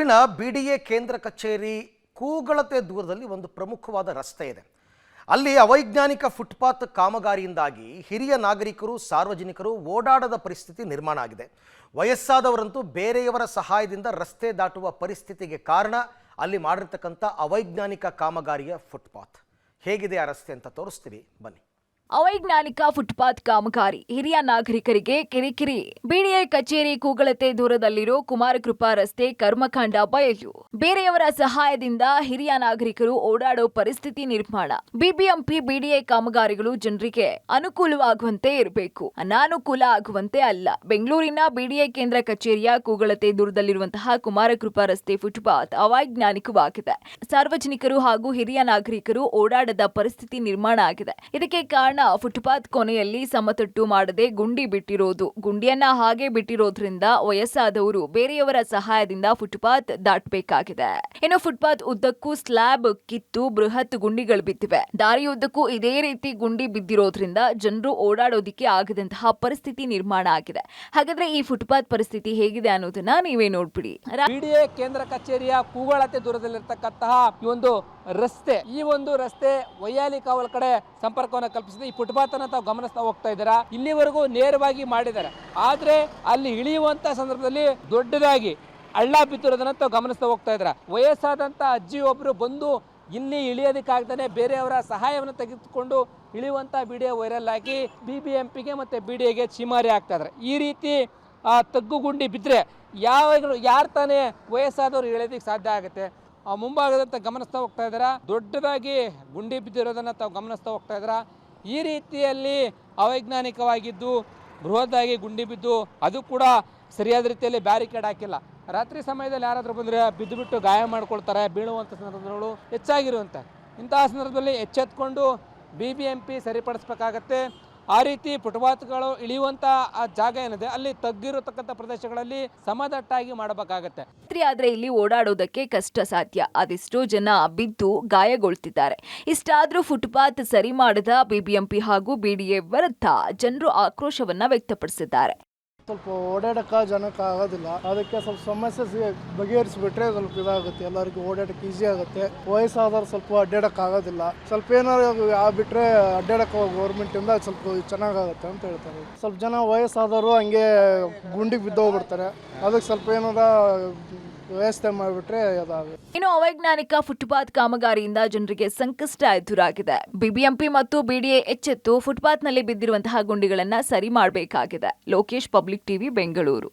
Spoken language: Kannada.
ಬೆಂಗಳೂರಿನ ಬಿಡಿಎ ಕೇಂದ್ರ ಕಚೇರಿ ಕೂಗಳತೆ ದೂರದಲ್ಲಿ ಒಂದು ಪ್ರಮುಖವಾದ ರಸ್ತೆ ಇದೆ. ಅಲ್ಲಿ ಅವೈಜ್ಞಾನಿಕ ಫುಟ್ಪಾತ್ ಕಾಮಗಾರಿಯಿಂದಾಗಿ ಹಿರಿಯ ನಾಗರಿಕರು ಸಾರ್ವಜನಿಕರು ಓಡಾಡದ ಪರಿಸ್ಥಿತಿ ನಿರ್ಮಾಣ ಆಗಿದೆ. ವಯಸ್ಸಾದವರಂತೂ ಬೇರೆಯವರ ಸಹಾಯದಿಂದ ರಸ್ತೆ ದಾಟುವ ಪರಿಸ್ಥಿತಿಗೆ ಕಾರಣ ಅಲ್ಲಿ ಮಾಡಿರ್ತಕ್ಕಂಥ ಅವೈಜ್ಞಾನಿಕ ಕಾಮಗಾರಿಯ ಫುಟ್ಪಾತ್. ಹೇಗಿದೆ ಆ ರಸ್ತೆ ಅಂತ ತೋರಿಸ್ತೀವಿ ಬನ್ನಿ. ಅವೈಜ್ಞಾನಿಕ ಫುಟ್ಪಾತ್ ಕಾಮಗಾರಿ ಹಿರಿಯ ನಾಗರಿಕರಿಗೆ ಕಿರಿಕಿರಿ. ಬಿಡಿಎ ಕಚೇರಿ ಕೂಗಳತೆ ದೂರದಲ್ಲಿರೋ ಕುಮಾರಕೃಪಾ ರಸ್ತೆ ಕರ್ಮಕಾಂಡ ಬಯಲು. ಬೇರೆಯವರ ಸಹಾಯದಿಂದ ಹಿರಿಯ ನಾಗರಿಕರು ಓಡಾಡೋ ಪರಿಸ್ಥಿತಿ ನಿರ್ಮಾಣ. ಬಿಬಿಎಂಪಿ ಬಿಡಿಎ ಕಾಮಗಾರಿಗಳು ಜನರಿಗೆ ಅನುಕೂಲವಾಗುವಂತೆ ಇರಬೇಕು, ಅನಾನುಕೂಲ ಆಗುವಂತೆ ಅಲ್ಲ. ಬೆಂಗಳೂರಿನ ಬಿಡಿಎ ಕೇಂದ್ರ ಕಚೇರಿಯ ಕೂಗಳತೆ ದೂರದಲ್ಲಿರುವಂತಹ ಕುಮಾರಕೃಪಾ ರಸ್ತೆ ಫುಟ್ಪಾತ್ ಅವೈಜ್ಞಾನಿಕವಾಗಿದೆ. ಸಾರ್ವಜನಿಕರು ಹಾಗೂ ಹಿರಿಯ ನಾಗರಿಕರು ಓಡಾಡದ ಪರಿಸ್ಥಿತಿ ನಿರ್ಮಾಣ ಆಗಿದೆ. ಇದಕ್ಕೆ ಕಾರಣ ಫುಟ್ಪಾತ್ ಕೊನೆಯಲ್ಲಿ ಸಮತಟ್ಟು ಮಾಡದೆ ಗುಂಡಿ ಬಿಟ್ಟಿರೋದು. ಗುಂಡಿಯನ್ನ ಹಾಗೆ ಬಿಟ್ಟಿರೋದ್ರಿಂದ ವಯಸ್ಸಾದವರು ಬೇರೆಯವರ ಸಹಾಯದಿಂದ ಫುಟ್ಪಾತ್ ದಾಟಬೇಕಾಗಿದೆ. ಇನ್ನು ಫುಟ್ಪಾತ್ ಉದ್ದಕ್ಕೂ ಸ್ಲ್ಯಾಬ್ ಕಿತ್ತು ಬೃಹತ್ ಗುಂಡಿಗಳು ಬಿದ್ದಿವೆ. ದಾರಿಯುದ್ದಕ್ಕೂ ಇದೇ ರೀತಿ ಗುಂಡಿ ಬಿದ್ದಿರೋದ್ರಿಂದ ಜನರು ಓಡಾಡೋದಿಕ್ಕೆ ಆಗದಂತಹ ಪರಿಸ್ಥಿತಿ ನಿರ್ಮಾಣ ಆಗಿದೆ. ಹಾಗಾದ್ರೆ ಈ ಫುಟ್ಪಾತ್ ಪರಿಸ್ಥಿತಿ ಹೇಗಿದೆ ಅನ್ನೋದನ್ನ ನೀವೇ ನೋಡ್ಬಿಡಿ. ಬಿಡಿಎ ಕೇಂದ್ರ ಕಚೇರಿಯ ಕೂಗಳತೆ ದೂರದಲ್ಲಿರ್ತಕ್ಕಂತಹ ಈ ಒಂದು ರಸ್ತೆ, ಈ ಒಂದು ರಸ್ತೆ ವೈಯಾಲಿ ಕಾವಲ್ ಕಡೆ ಸಂಪರ್ಕವನ್ನು ಕಲ್ಪಿಸಿದೆ. ಈ ಫುಟ್ಪಾತ್ ಅನ್ನ ತಾವು ಗಮನಿಸ್ತಾ ಹೋಗ್ತಾ ಇದ್ದೀರಾ. ಇಲ್ಲಿವರೆಗೂ ನೇರವಾಗಿ ಮಾಡಿದ್ದಾರೆ, ಆದ್ರೆ ಅಲ್ಲಿ ಇಳಿಯುವಂತ ಸಂದರ್ಭದಲ್ಲಿ ದೊಡ್ಡದಾಗಿ ಹಳ್ಳ ಬಿತ್ತಿರೋದನ್ನ ತಾವು ಗಮನಿಸ್ತಾ ಹೋಗ್ತಾ ಇದ್ದೀರಾ. ವಯಸ್ಸಾದಂತ ಅಜ್ಜಿ ಒಬ್ರು ಬಂದು ಇಲ್ಲಿ ಇಳಿಯೋದಕ್ಕಾಗ್ತಾನೆ ಬೇರೆಯವರ ಸಹಾಯವನ್ನು ತೆಗೆದುಕೊಂಡು ಇಳಿಯುವಂತ ವಿಡಿಯೋ ವೈರಲ್ ಆಗಿ ಬಿಬಿಎಂಪಿಗೆ ಮತ್ತೆ ಬಿಡಿಎಗೆ ಚಿಮಾರಿ ಆಗ್ತಾ ಇದ್ದಾರೆ. ಈ ರೀತಿ ತಗ್ಗು ಗುಂಡಿ ಬಿದ್ದರೆ ಯಾರು ತಾನೇ ವಯಸ್ಸಾದವರು ಇಳಿಯೋದಕ್ಕೆ ಸಾಧ್ಯ ಆಗುತ್ತೆ? ಮುಂಭಾಗದಂತ ಗಮನಿಸ್ತಾ ಹೋಗ್ತಾ ಇದ್ದೀರಾ, ದೊಡ್ಡದಾಗಿ ಗುಂಡಿ ಬಿದ್ದಿರೋದನ್ನ ತಾವು ಗಮನಿಸ್ತಾ ಹೋಗ್ತಾ ಇದ್ದೀರಾ. ಈ ರೀತಿಯಲ್ಲಿ ಅವೈಜ್ಞಾನಿಕವಾಗಿದ್ದು ಬೃಹತ್ತಾಗಿ ಗುಂಡಿ ಬಿದ್ದು, ಅದು ಕೂಡ ಸರಿಯಾದ ರೀತಿಯಲ್ಲಿ ಬ್ಯಾರಿಕೇಡ್ ಹಾಕಿಲ್ಲ. ರಾತ್ರಿ ಸಮಯದಲ್ಲಿ ಯಾರಾದರೂ ಬಂದರೆ ಬಿದ್ದು ಬಿಟ್ಟು ಗಾಯ ಮಾಡ್ಕೊಳ್ತಾರೆ, ಬೀಳುವಂಥ ಸಂದರ್ಭಗಳು ಹೆಚ್ಚಾಗಿರುವಂತೆ. ಇಂತಹ ಸಂದರ್ಭದಲ್ಲಿ ಎಚ್ಚೆತ್ಕೊಂಡು ಬಿಬಿಎಂಪಿ ಸರಿಪಡಿಸಬೇಕಾಗತ್ತೆ. ಆ ರೀತಿ ಫುಟ್ಪಾತ್ಗಳು ಇಳಿಯುವಂತ ಜಾಗ ಏನಿದೆ ಅಲ್ಲಿ ತಗ್ಗಿರತಕ್ಕಂಥ ಪ್ರದೇಶಗಳಲ್ಲಿ ಸಮದಟ್ಟಾಗಿ ಮಾಡಬೇಕಾಗತ್ತೆ. ಆದ್ರೆ ಇಲ್ಲಿ ಓಡಾಡೋದಕ್ಕೆ ಕಷ್ಟ ಸಾಧ್ಯ. ಅದೆಷ್ಟೋ ಜನ ಬಿದ್ದು ಗಾಯಗೊಳ್ತಿದ್ದಾರೆ. ಇಷ್ಟಾದ್ರೂ ಫುಟ್ಪಾತ್ ಸರಿ ಮಾಡದ ಬಿಬಿಎಂಪಿ ಹಾಗೂ ಬಿಡಿಎ ವಿರುದ್ಧ ಜನರು ಆಕ್ರೋಶವನ್ನ ವ್ಯಕ್ತಪಡಿಸಿದ್ದಾರೆ. ಸ್ವಲ್ಪ ಓಡಾಡಕ್ಕೆ ಜನಕ್ಕೆ ಆಗೋದಿಲ್ಲ, ಅದಕ್ಕೆ ಸ್ವಲ್ಪ ಸಮಸ್ಯೆ ಬಗೆಹರಿಸಿಬಿಟ್ರೆ ಸ್ವಲ್ಪ ಇದಾಗುತ್ತೆ, ಎಲ್ಲರಿಗೂ ಓಡಾಡಕ್ಕೆ ಈಸಿ ಆಗುತ್ತೆ. ವಯಸ್ಸಾದವ್ರು ಸ್ವಲ್ಪ ಅಡ್ಡಾಡಕ್ಕೆ ಆಗೋದಿಲ್ಲ, ಸ್ವಲ್ಪ ಏನಾದ್ರು ಆಗ್ಬಿಟ್ರೆ ಅಡ್ಡಾಡಕ್ಕೆ ಗೌರ್ಮೆಂಟಿಂದ ಸ್ವಲ್ಪ ಚೆನ್ನಾಗಾಗುತ್ತೆ ಅಂತ ಹೇಳ್ತಾರೆ. ಸ್ವಲ್ಪ ಜನ ವಯಸ್ಸಾದವರು ಹಂಗೆ ಗುಂಡಿಗೆ ಬಿದ್ದೋಗ್ಬಿಡ್ತಾರೆ, ಅದಕ್ಕೆ ಸ್ವಲ್ಪ ಏನಾರ ವ್ಯವಸ್ಥೆ ಮಾಡಿಬಿಟ್ರೆ ಅದಾಗುತ್ತೆ. ಇನ್ನು ಅವೈಜ್ಞಾನಿಕ ಫುಟ್ಪಾತ್ ಕಾಮಗಾರಿಯಿಂದ ಜನರಿಗೆ ಸಂಕಷ್ಟ ಎದುರಾಗಿದೆ. ಬಿಬಿಎಂಪಿ ಮತ್ತು ಬಿಡಿಎ ಎಚ್ಚೆತ್ತು ಫುಟ್ಪಾತ್ನಲ್ಲಿ ಬಿದ್ದಿರುವಂತಹ ಗುಂಡಿಗಳನ್ನ ಸರಿ ಮಾಡಬೇಕಾಗಿದೆ. Lokesh, public TV, Bengaluru.